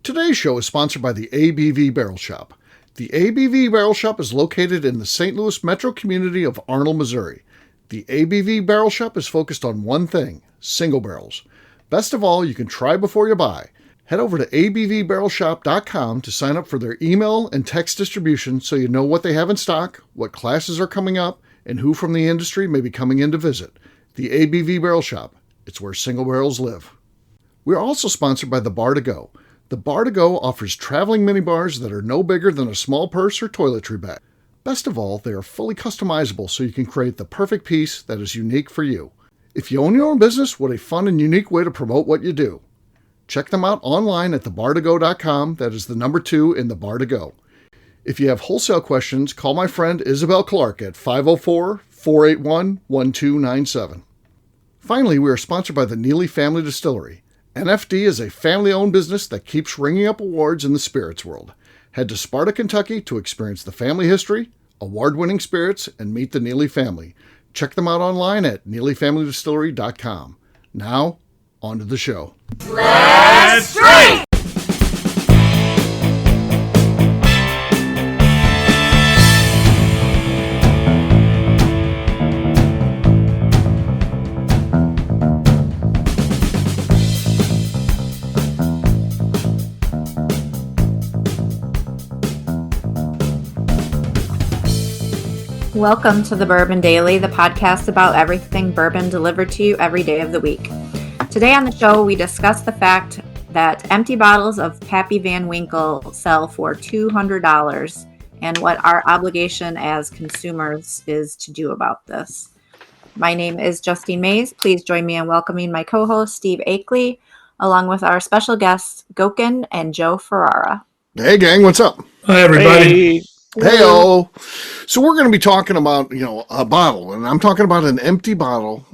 Today's show is sponsored by the ABV Barrel Shop. The ABV Barrel Shop is located in the St. Louis metro community of Arnold, Missouri. The ABV Barrel Shop is focused on one thing, single barrels. Best of all, you can try before you buy. Head over to abvbarrelshop.com to sign up for their email and text distribution so you know what they have in stock, what classes are coming up, and who from the industry may be coming in to visit. The ABV Barrel Shop. It's where single barrels live. We're also sponsored by the Bar to Go. The Bar to Go offers traveling minibars that are no bigger than a small purse or toiletry bag. Best of all, they are fully customizable so you can create the perfect piece that is unique for you. If you own your own business, what a fun and unique way to promote what you do. Check them out online at thebar2go.com. That is the number 2 in the Bar to Go. If you have wholesale questions, call my friend Isabel Clark at 504-481-1297. Finally, we are sponsored by the Neely Family Distillery. NFD is a family-owned business that keeps ringing up awards in the spirits world. Head to Sparta, Kentucky to experience the family history, award-winning spirits, and meet the Neely family. Check them out online at neelyfamilydistillery.com. Now, on to the show. Let's drink! Welcome to the Bourbon Daily, the podcast about everything bourbon delivered to you every day of the week. Today on the show, we discuss the fact that empty bottles of Pappy Van Winkle sell for $200 and what our obligation as consumers is to do about this. My name is Justine Mays. Please join me in welcoming my co-host, Steve Akeley, along with our special guests, Goeken and Joe Ferrara. Hey, gang, what's up? Hi, everybody. Hey-o. So we're going to be talking about, a bottle, and I'm talking about an empty bottle.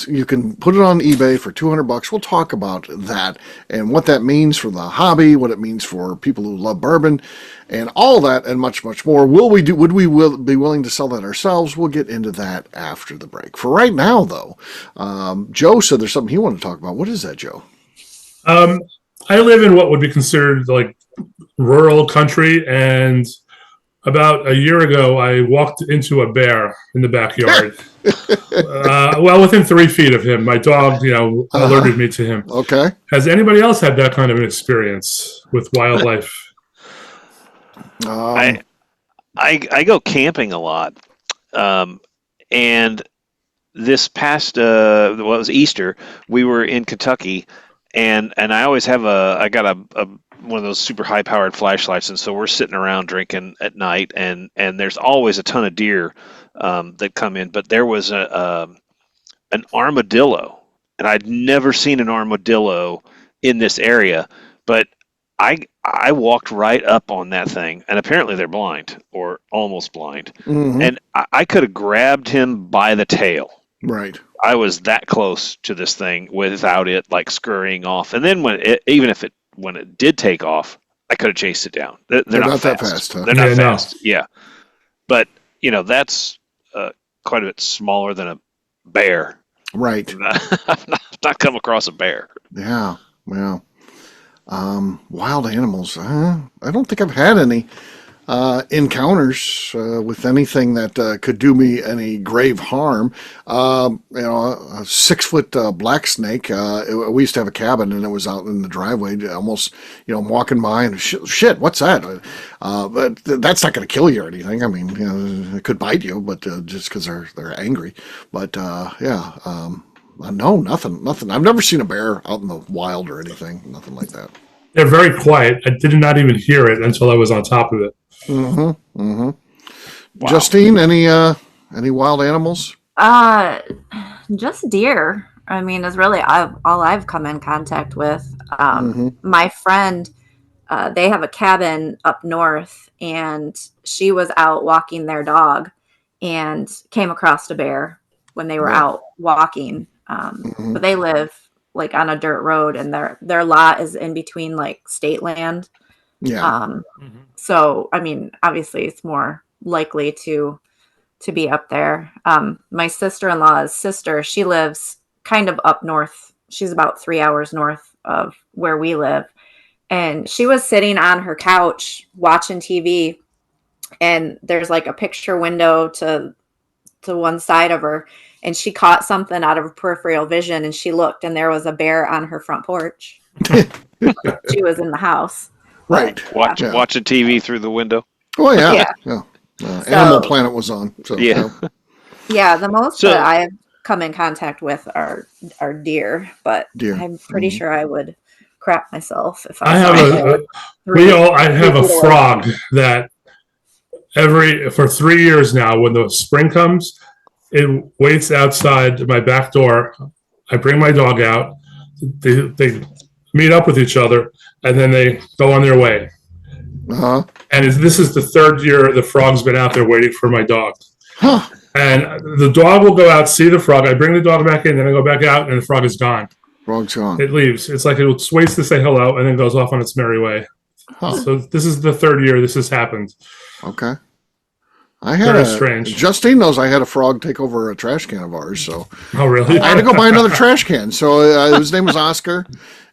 You can put it on eBay for $200. We'll talk about that and what that means for the hobby, what it means for people who love bourbon, and all that and much, much more. Would we be willing to sell that ourselves? We'll get into that after the break. For right now, though, Joe said there's something he wanted to talk about. What is that, Joe? I live in what would be considered like rural country, and about a year ago, I walked into a bear in the backyard. Within 3 feet of him. My dog, alerted me to him. Okay. Has anybody else had that kind of an experience with wildlife? I go camping a lot, and this past it was Easter. We were in Kentucky, and I always have I got a one of those super high powered flashlights, and so we're sitting around drinking at night, and there's always a ton of deer that come in, but there was an armadillo, and I'd never seen an armadillo in this area, but I walked right up on that thing, and apparently they're blind or almost blind, and I could have grabbed him by the tail. Right. I was that close to this thing without it like scurrying off, and then when it did take off, I could have chased it down. They're not that fast. fast, huh? They're not No. fast. Yeah. But, that's quite a bit smaller than a bear. Right. I've not come across a bear. Yeah. Well, wild animals. I don't think I've had any encounters with anything that could do me any grave harm. A 6-foot black snake. We used to have a cabin, and it was out in the driveway. Almost, I'm walking by, and shit, what's that? But that's not going to kill you or anything. I mean, it could bite you, but just because they're angry. But no, nothing. I've never seen a bear out in the wild or anything. Nothing like that. They're very quiet. I did not even hear it until I was on top of it. Wow. Justine, any wild animals? Just deer. I mean, is really all I've come in contact with. My friend, they have a cabin up north, and she was out walking their dog and came across a bear when they were out walking. But they live like on a dirt road, and their lot is in between like state land. Yeah. So, I mean, obviously it's more likely to be up there. My sister-in-law's sister, she lives kind of up north. She's about 3 hours north of where we live. And she was sitting on her couch watching TV, and there's like a picture window to one side of her, and she caught something out of her peripheral vision, and she looked, and there was a bear on her front porch. She was in the house. Right. Watching TV through the window. Oh, yeah. Animal Planet was on. So, yeah. Yeah, the most that I have come in contact with are deer, but I'm pretty sure I would crap myself if I have a frog that for 3 years now, when the spring comes, it waits outside my back door. I bring my dog out. They meet up with each other, and then they go on their way. Uh-huh. And this is the third year the frog's been out there waiting for my dog. Huh. And the dog will go out, see the frog. I bring the dog back in, then I go back out, and the frog is gone. Frog's gone. It leaves. It's like it waits to say hello, and then goes off on its merry way. Huh. So this is the third year this has happened. Okay. I had strange. Justine knows I had a frog take over a trash can of ours. So. Oh, really? I had to go buy another trash can. So his name was Oscar,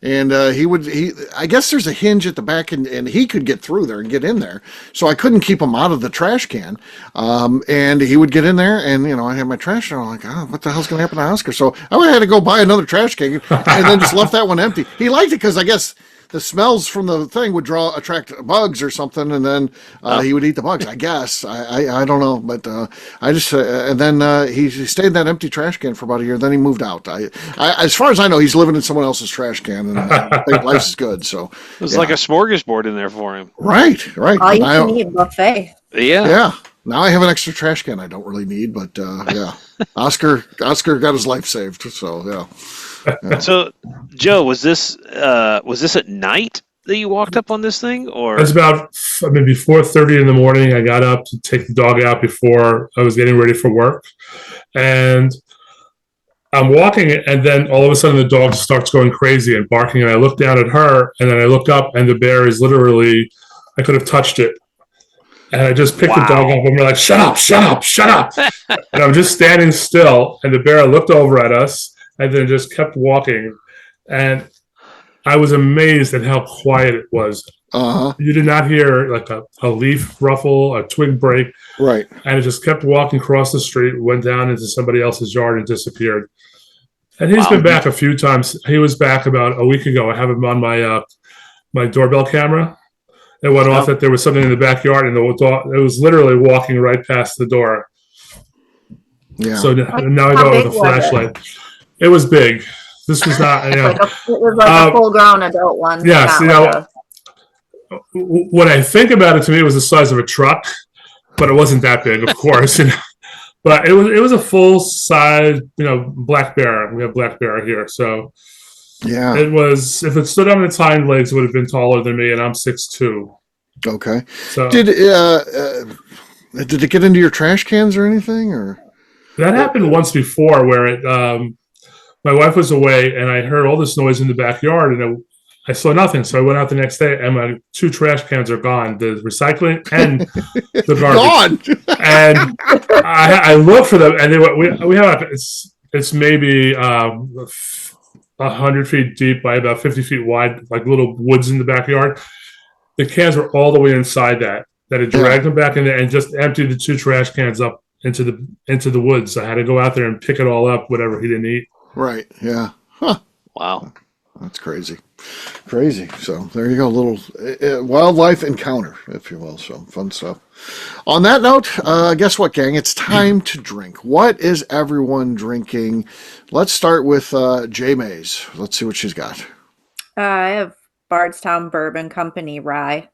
and I guess there's a hinge at the back, and he could get through there and get in there. So I couldn't keep him out of the trash can. And he would get in there, and I had my trash can. I'm like, oh, what the hell's going to happen to Oscar? So I had to go buy another trash can, and then just left that one empty. He liked it because I guess the smells from the thing would attract bugs or something, and then he would eat the bugs. I guess I don't know, but I just and then he stayed in that empty trash can for about a year. Then he moved out. I as far as I know, he's living in someone else's trash can, and I think life is good. So it was like a smorgasbord in there for him. Right. All you can eat buffet. Yeah. Now I have an extra trash can I don't really need, but Oscar got his life saved. So yeah. So, Joe, was this at night that you walked up on this thing, or? It was about maybe 4:30 in the morning. I got up to take the dog out before I was getting ready for work, and I'm walking, and then all of a sudden the dog starts going crazy and barking, and I look down at her, and then I look up, and the bear is literally, I could have touched it. And I just picked the dog up, and we're like, shut up, shut up, shut up. And I'm just standing still, and the bear looked over at us, and then just kept walking. And I was amazed at how quiet it was. Uh-huh. You did not hear like a leaf ruffle, a twig break. Right. And it just kept walking across the street, went down into somebody else's yard and disappeared. And he's been back a few times. He was back about a week ago. I have him on my doorbell camera. It went off that there was something in the backyard, and it was literally walking right past the door. Yeah. So now I go with a flashlight. It was big. This was not. It was like a full-grown adult one. Yes. When I think about it, to me, it was the size of a truck, but it wasn't that big, of course. But it was a full-size, black bear. We have black bear here, so. Yeah. It was, if it stood on its hind legs, it would have been taller than me, and I'm 6'2". Okay. So did it get into your trash cans or anything, or? That happened once before, where my wife was away, and I heard all this noise in the backyard, and I saw nothing. So I went out the next day, and my 2 trash cans are gone: the recycling and the garbage. Gone. And I looked for them, and we have it's maybe 100 feet deep by about 50 feet wide, like little woods in the backyard. The cans were all the way inside that it dragged them back in there and just emptied the 2 trash cans up into the woods. I had to go out there and pick it all up, whatever he didn't eat. Right. Yeah. Huh. Wow. That's crazy. So there you go. A little wildlife encounter, if you will. So fun stuff. On that note, guess what, gang? It's time to drink. What is everyone drinking? Let's start with J Mays. Let's see what she's got. I have Bardstown Bourbon Company Rye.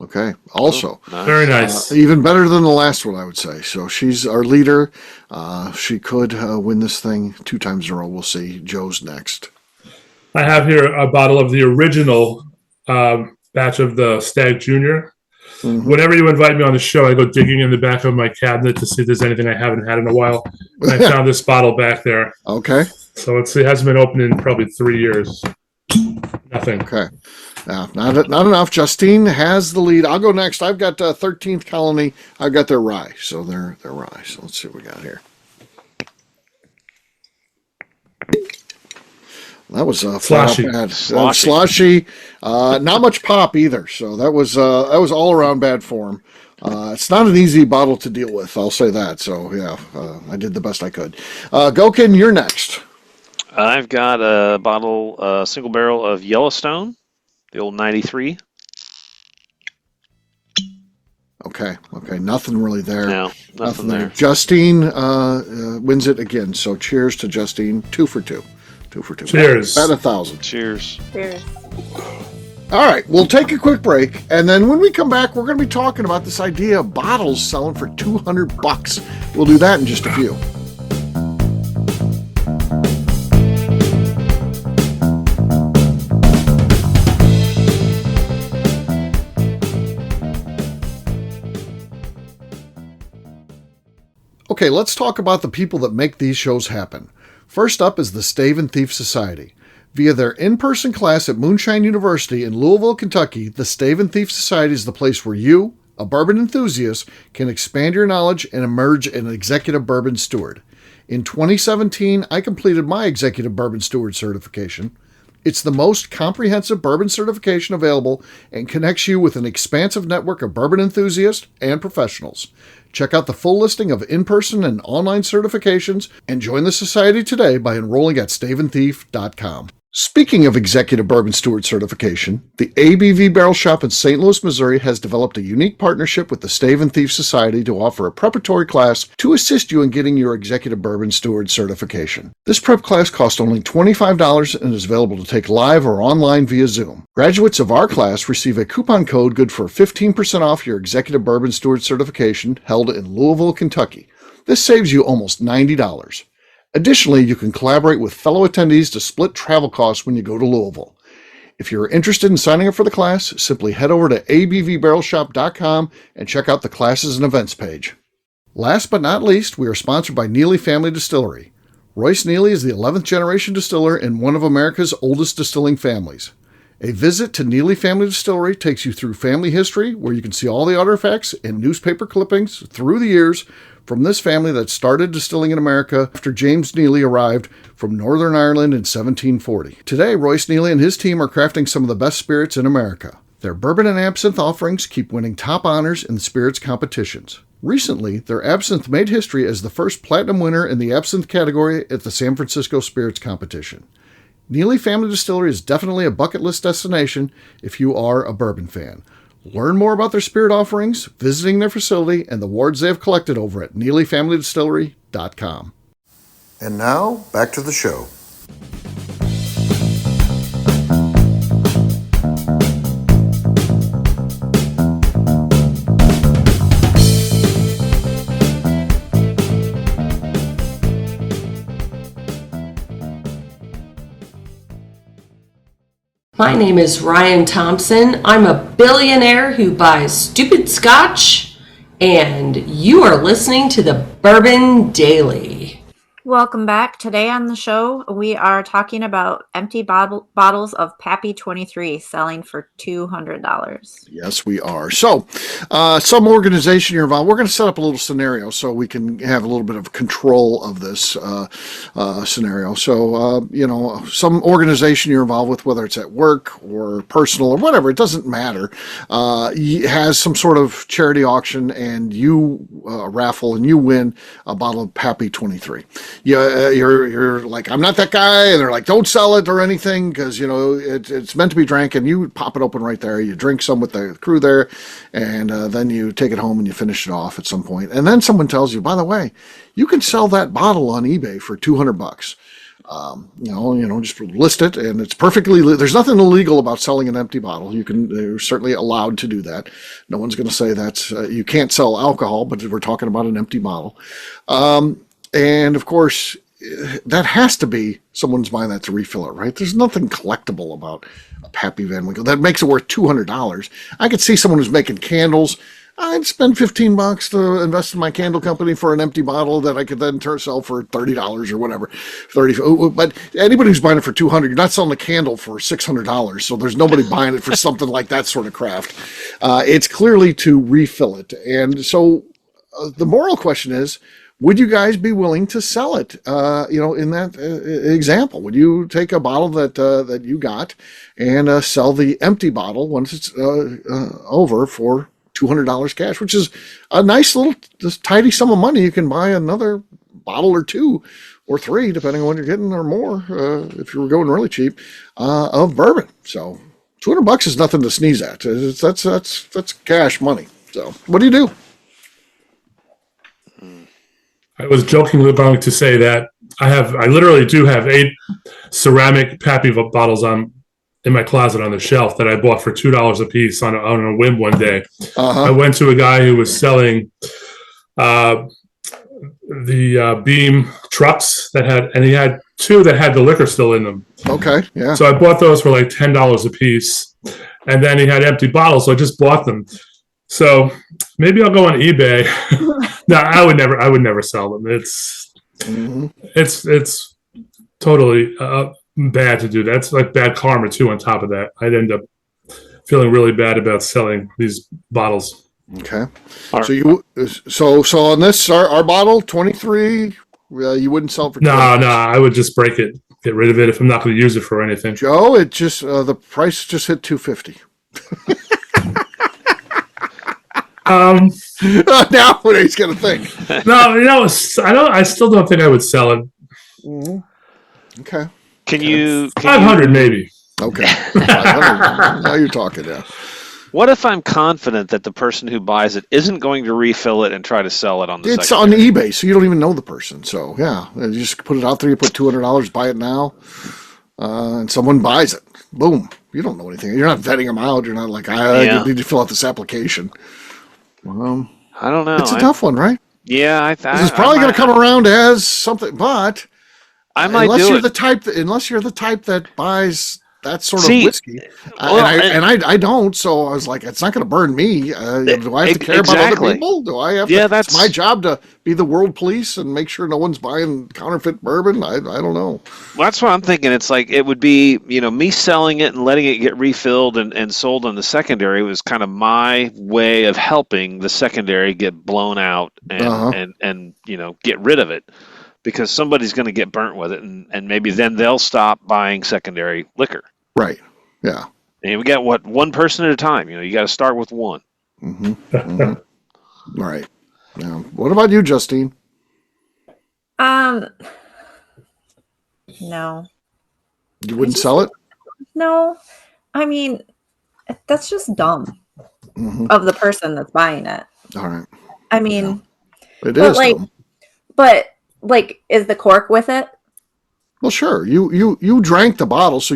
Okay. Also, very nice. Even better than the last one, I would say. So she's our leader. She could win this thing 2 times in a row. We'll see. Joe's next. I have here a bottle of the original batch of the Stag Junior. Mm-hmm. Whenever you invite me on the show, I go digging in the back of my cabinet to see if there's anything I haven't had in a while. And I found this bottle back there. Okay. So it hasn't been opened in probably 3 years. Nothing. Okay. Not enough. Justine has the lead. I'll go next. I've got 13th Colony. I've got their rye. So they're rye. So let's see what we got here. That was Sloshy. bad. Sloshy. Not much pop either. So that was all around bad form. It's not an easy bottle to deal with. I'll say that. So yeah, I did the best I could. Goeken, you're next. I've got a bottle, single barrel of Yellowstone, the old 93. Okay. Nothing really there. No, nothing there. Justine wins it again. So cheers to Justine. 2 for 2. 2 for 2. Cheers. About 1,000. Cheers. All right, we'll take a quick break, and then when we come back, we're going to be talking about this idea of bottles selling for $200. We'll do that in just a few. Okay, let's talk about the people that make these shows happen. First up is the Stave and Thief Society. Via their in-person class at Moonshine University in Louisville, Kentucky, the Stave and Thief Society is the place where you, a bourbon enthusiast, can expand your knowledge and emerge an executive bourbon steward. In 2017, I completed my executive bourbon steward certification. It's the most comprehensive bourbon certification available and connects you with an expansive network of bourbon enthusiasts and professionals. Check out the full listing of in-person and online certifications and join the society today by enrolling at staveandthief.com. Speaking of executive bourbon steward certification, the ABV Barrel Shop in St. Louis, Missouri has developed a unique partnership with the Stave and Thief Society to offer a preparatory class to assist you in getting your executive bourbon steward certification. This prep class costs only $25 and is available to take live or online via Zoom. Graduates of our class receive a coupon code good for 15% off your executive bourbon steward certification held in Louisville, Kentucky. This saves you almost $90. Additionally, you can collaborate with fellow attendees to split travel costs when you go to Louisville. If you're interested in signing up for the class, simply head over to abvbarrelshop.com and check out the classes and events page. Last but not least, we are sponsored by Neely Family Distillery. Royce Neely is the 11th generation distiller in one of America's oldest distilling families. A visit to Neely Family Distillery takes you through family history, where you can see all the artifacts and newspaper clippings through the years from this family that started distilling in America after James Neely arrived from Northern Ireland in 1740. Today, Royce Neely and his team are crafting some of the best spirits in America. Their bourbon and absinthe offerings keep winning top honors in the spirits competitions. Recently, their absinthe made history as the first platinum winner in the absinthe category at the San Francisco Spirits Competition. Neely Family Distillery is definitely a bucket list destination if you are a bourbon fan. Learn more about their spirit offerings, visiting their facility, and the awards they have collected over at NeelyFamilyDistillery.com. And now, back to the show. My name is Ryan Thompson. I'm a billionaire who buys stupid scotch, and you are listening to the Bourbon Daily. Welcome back. Today on the show, we are talking about empty bottles of Pappy 23 selling for $200. Yes, we are. So, some organization you're involved. We're going to set up a little scenario so we can have a little bit of control of this scenario. So, some organization you're involved with, whether it's at work or personal or whatever, it doesn't matter, has some sort of charity auction, and you raffle and you win a bottle of Pappy 23. You're like, I'm not that guy, and they're like, don't sell it or anything because it's meant to be drank, and you pop it open right there. You drink some with the crew there, and then you take it home and you finish it off at some point. And then someone tells you, by the way, you can sell that bottle on eBay for $200. Just list it, and it's perfectly. There's nothing illegal about selling an empty bottle. You're certainly allowed to do that. No one's going to say that's you can't sell alcohol, but we're talking about an empty bottle. And of course, that has to be someone's buying that to refill it, right? There's nothing collectible about a Pappy Van Winkle that makes it worth $200. I could see someone who's making candles. I'd spend $15 to invest in my candle company for an empty bottle that I could then sell for $30 or whatever. But anybody who's buying it for $200, you're not selling a candle for $600. So there's nobody buying it for something like that sort of craft. It's clearly to refill it. And so the moral question is, would you guys be willing to sell it? In that example, would you take a bottle that you got and sell the empty bottle once it's over for $200 cash, which is a nice little, just tidy sum of money. You can buy another bottle or two or three, depending on what you're getting, or more, if you were going really cheap, of bourbon. So $200 is nothing to sneeze at. That's cash money. So what do you do? I was jokingly going to say that I literally do have 8 ceramic Pappy bottles in my closet on the shelf that I bought for $2 a piece on a whim one day. I went to a guy who was selling the Beam trucks and he had 2 that had the liquor still in them. Okay, yeah. So I bought those for like $10 a piece, and then he had empty bottles, so I just bought them. So maybe I'll go on eBay. No, I would never sell them. It's totally bad to do that. It's like bad karma too. On top of that, I'd end up feeling really bad about selling these bottles. Okay. So on this, our bottle 23, you wouldn't sell it for No, I would just break it, get rid of it if I'm not going to use it for anything. Joe, it just the price just hit $250. Now what he's gonna think? No, I still don't think I would sell it. Mm-hmm. Okay. Can you 500 maybe? Okay. 500. Now you're talking. Yeah. What if I'm confident that the person who buys it isn't going to refill it and try to sell it on the It's secondary? on eBay, so you don't even know the person. So yeah, you just put it out there. You put $200, buy it now, and someone buys it. Boom. You don't know anything. You're not vetting them out. You're not like I need to fill out this application. I don't know. It's a tough one, right? Yeah, this is probably going to come around as something, but I might unless do you're it. Unless you're the type that buys that sort of whiskey, well, I don't. So I was like, it's not going to burn me. Do I have to care about other people? Do I have? Yeah, it's my job to be the world police and make sure no one's buying counterfeit bourbon. I don't know. Well, that's what I'm thinking. It's like it would be, me selling it and letting it get refilled and sold on the secondary was kind of my way of helping the secondary get blown out and get rid of it, because somebody's going to get burnt with it, and maybe then they'll stop buying secondary liquor. Right. Yeah. And we got one person at a time. You got to start with one. Mm-hmm. Mm-hmm. Right. Yeah. What about you, Justine? No. You wouldn't sell it? No. I mean, that's just dumb of the person that's buying it. All right. I mean, it is dumb. But is the cork with it? Well, sure. You drank the bottle, so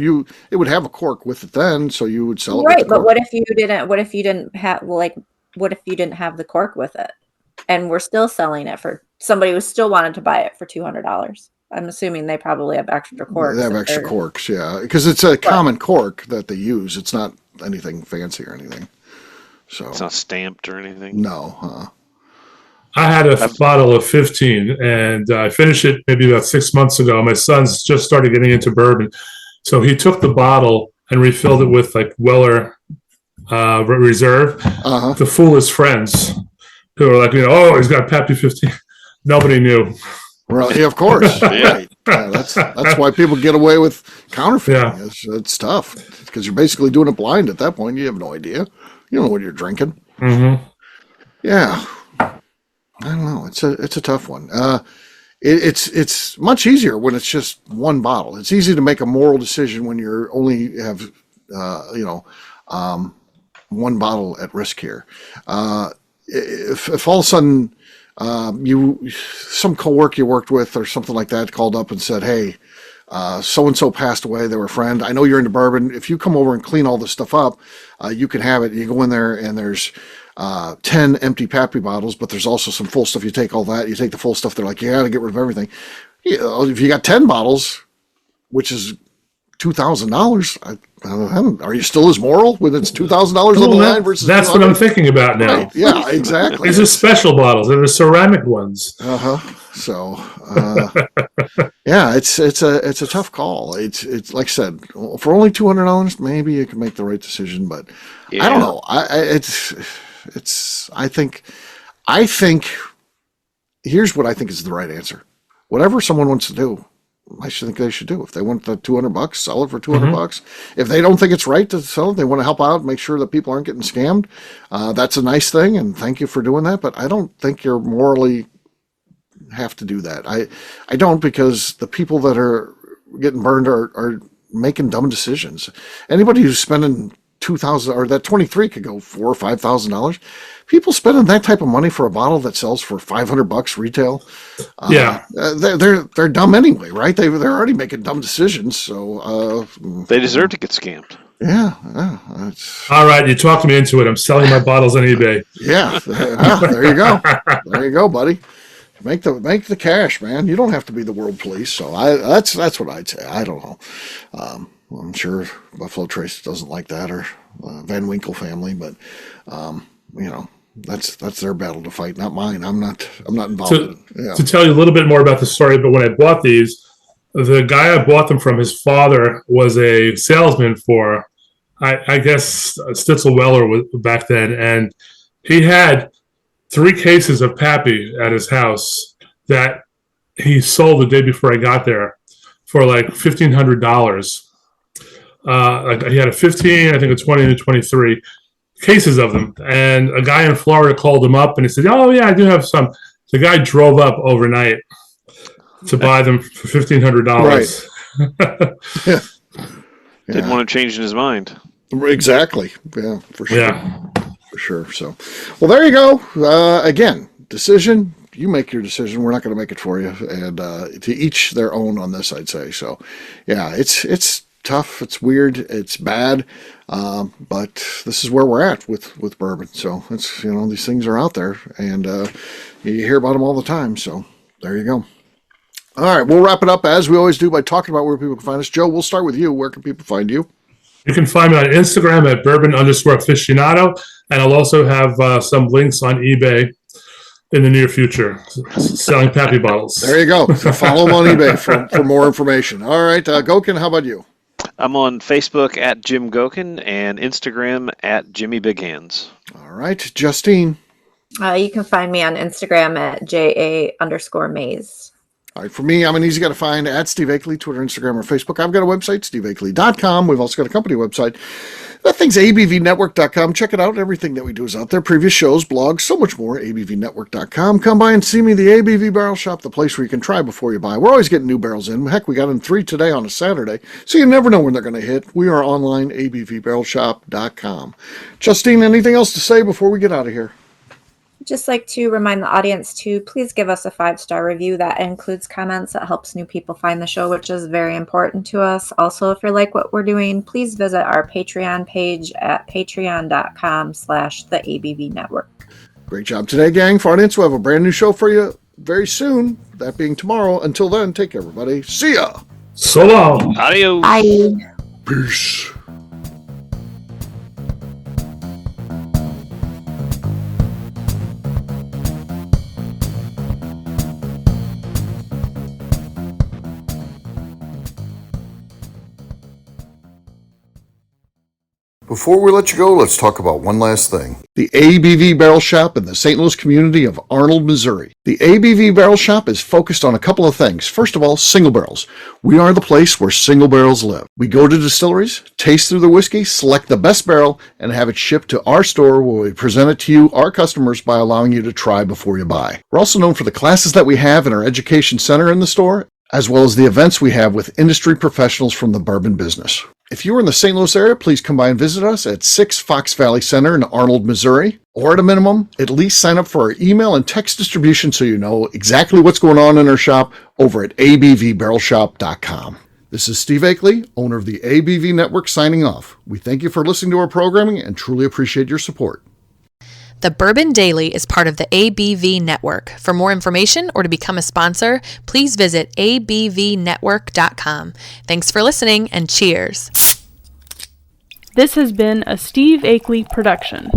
it would have a cork with it then, so you would sell it. Right, but what if you didn't? What if you didn't have what if you didn't have the cork with it, and we're still selling it for somebody who still wanted to buy it for $200? I'm assuming they probably have extra corks. They have extra corks, yeah, because it's a common cork that they use. It's not anything fancy or anything. So it's not stamped or anything. No. I had a bottle of 15, and I finished it maybe about 6 months ago. My son's just started getting into bourbon, so he took the bottle and refilled it with like Weller Reserve to fool his friends, who were like, he's got Pappy 15. Nobody knew. Right, yeah, of course. Right. Yeah, that's why people get away with counterfeiting. Yeah. It's tough because you're basically doing it blind at that point. You have no idea. You don't know what you're drinking. Mm-hmm. Yeah. I don't know. It's a tough one. It's much easier when it's just one bottle. It's easy to make a moral decision when you only have one bottle at risk here. If all of a sudden some coworker you worked with or something like that called up and said, "Hey, so and so passed away. They were a friend. I know you're into bourbon. If you come over and clean all this stuff up, you can have it." You go in there and there's 10 empty Pappy bottles, but there's also some full stuff. You take all that, you take the full stuff. They're like, you got to get rid of everything. If you got 10 bottles, which is $2,000, are you still as moral when it's $2,000 on the line versus? That's what I'm thinking about now. Right. Yeah, exactly. These are special bottles. They're the ceramic ones. So, yeah, it's a tough call. It's like I said, for only $200, maybe you can make the right decision, but I don't know. I think here's what I think is the right answer. Whatever someone wants to do, I should think they should do. If they want the $200, sell it for $200. If they don't think it's right to sell it, they want to help out, make sure that people aren't getting scammed. That's a nice thing, and thank you for doing that. But I don't think you're morally have to do that. I don't, because the people that are getting burned are making dumb decisions. Anybody who's spending $2,000 or that 23 could go $4,000 or $5,000. People spending that type of money for a bottle that sells for $500 retail. They're dumb anyway, right? They're already making dumb decisions. So they deserve to get scammed. Yeah. All right, you talked me into it. I'm selling my bottles on eBay. Yeah. There you go. There you go, buddy. Make the cash, man. You don't have to be the world police. So that's what I'd say. I don't know. I'm sure Buffalo Trace doesn't like that, or Van Winkle family, but that's their battle to fight, not mine. I'm not involved in it. Yeah. To tell you a little bit more about the story, but when I bought these, the guy I bought them from, his father was a salesman for, I guess, Stitzel Weller back then, and he had 3 cases of Pappy at his house that he sold the day before I got there for like $1,500. He had a 15, I think a 20, and a 23 cases of them. And a guy in Florida called him up and he said, "Oh yeah, I do have some." The guy drove up overnight to buy them for $1,500. Right. Didn't want to change his mind. Exactly. Yeah, for sure. Yeah. For sure. So, well, there you go. Again, decision. You make your decision. We're not going to make it for you. And to each their own on this, I'd say. So, yeah, it's tough. It's weird. It's bad. But this is where we're at with bourbon. So it's, these things are out there, and you hear about them all the time. So there you go. All right, we'll wrap it up as we always do by talking about where people can find us. Joe, we'll start with you. Where can people find you? You can find me on Instagram at bourbon_aficionado, and I'll also have some links on eBay in the near future, selling Pappy bottles. There you go. So follow them on eBay for more information. All right, Goeken, how about you? I'm on Facebook at Jim Goeken and Instagram at Jimmy Big Hands. All right, Justine. You can find me on Instagram at JA_Maze. All right, for me, I'm an easy guy to find at Steve Akeley, Twitter, Instagram, or Facebook. I've got a website, steveakeley.com. We've also got a company website. That thing's abvnetwork.com. Check it out. Everything that we do is out there. Previous shows, blogs, so much more. abvnetwork.com. Come by and see me, the ABV Barrel Shop, the place where you can try before you buy. We're always getting new barrels in. Heck, we got in 3 today on a Saturday, so you never know when they're going to hit. We are online, abvbarrelshop.com. Justine, anything else to say before we get out of here? Just like to remind the audience to please give us a 5-star review. That includes comments. That helps new people find the show, which is very important to us. Also, if you like what we're doing, please visit our Patreon page at patreon.com/the ABV Network. Great job today, gang. For audience, we'll have a brand new show for you very soon, that being tomorrow. Until then, take care, everybody. See ya. So long. Adios. Bye. Peace. Before we let you go, let's talk about one last thing. The ABV Barrel Shop in the St. Louis community of Arnold, Missouri. The ABV Barrel Shop is focused on a couple of things. First of all, single barrels. We are the place where single barrels live. We go to distilleries, taste through the whiskey, select the best barrel, and have it shipped to our store where we present it to you, our customers, by allowing you to try before you buy. We're also known for the classes that we have in our education center in the store, as well as the events we have with industry professionals from the bourbon business. If you're in the St. Louis area, please come by and visit us at 6 Fox Valley Center in Arnold, Missouri. Or at a minimum, at least sign up for our email and text distribution so you know exactly what's going on in our shop over at abvbarrelshop.com. This is Steve Akeley, owner of the ABV Network, signing off. We thank you for listening to our programming and truly appreciate your support. The Bourbon Daily is part of the ABV Network. For more information or to become a sponsor, please visit abvnetwork.com. Thanks for listening and cheers. This has been a Steve Akeley production.